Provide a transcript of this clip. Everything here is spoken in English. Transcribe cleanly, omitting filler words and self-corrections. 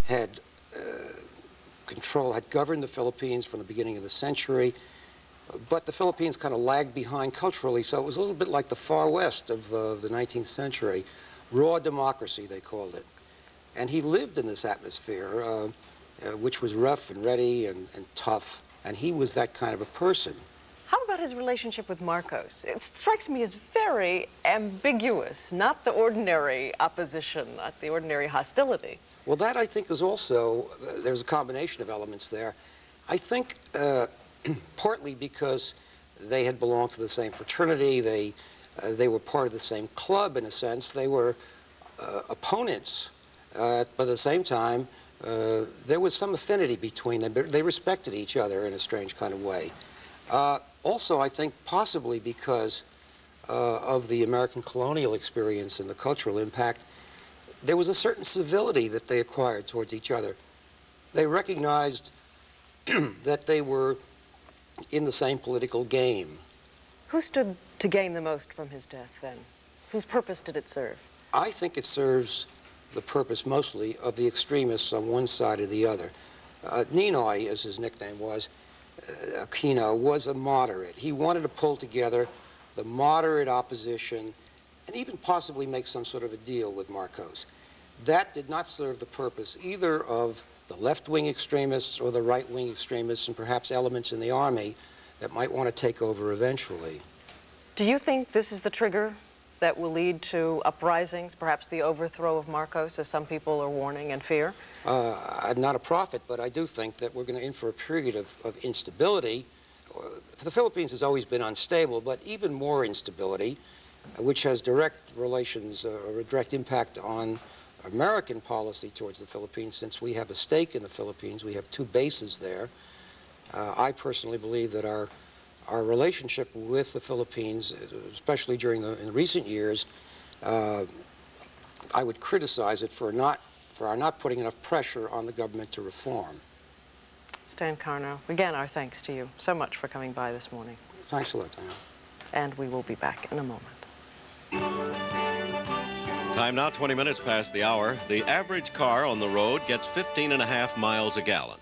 had had governed the Philippines from the beginning of the century, but the Philippines kind of lagged behind culturally, so it was a little bit like the Far West of the 19th century. Raw democracy, they called it. And he lived in this atmosphere, which was rough and ready and tough, and he was that kind of a person. How about his relationship with Marcos? It strikes me as very ambiguous, not the ordinary opposition, not the ordinary hostility. Well, that, I think, is also, there's a combination of elements there. I think partly because they had belonged to the same fraternity, they were part of the same club, in a sense. They were opponents, but at the same time, there was some affinity between them. They respected each other in a strange kind of way. Also, I think possibly because of the American colonial experience and the cultural impact, there was a certain civility that they acquired towards each other. They recognized that they were in the same political game. Who stood to gain the most from his death, then? Whose purpose did it serve? I think it serves the purpose mostly of the extremists on one side or the other. Ninoy, as his nickname was, Aquino, was a moderate. He wanted to pull together the moderate opposition and even possibly make some sort of a deal with Marcos. That did not serve the purpose either of the left-wing extremists or the right-wing extremists and perhaps elements in the army that might want to take over eventually. Do you think this is the trigger that will lead to uprisings, perhaps the overthrow of Marcos, as some people are warning and fear? I'm not a prophet, but I do think that we're going to in for a period of instability. The Philippines has always been unstable, but even more instability, which has direct relations or a direct impact on American policy towards the Philippines. Since we have a stake in the Philippines, we have 2 bases there. I personally believe that our relationship with the Philippines, especially in recent years, I would criticize it for our not putting enough pressure on the government to reform. Stan Karnow, again, our thanks to you so much for coming by this morning. Thanks a lot, Diane. And we will be back in a moment. Time now 20 minutes past the hour. The average car on the road gets 15.5 miles a gallon.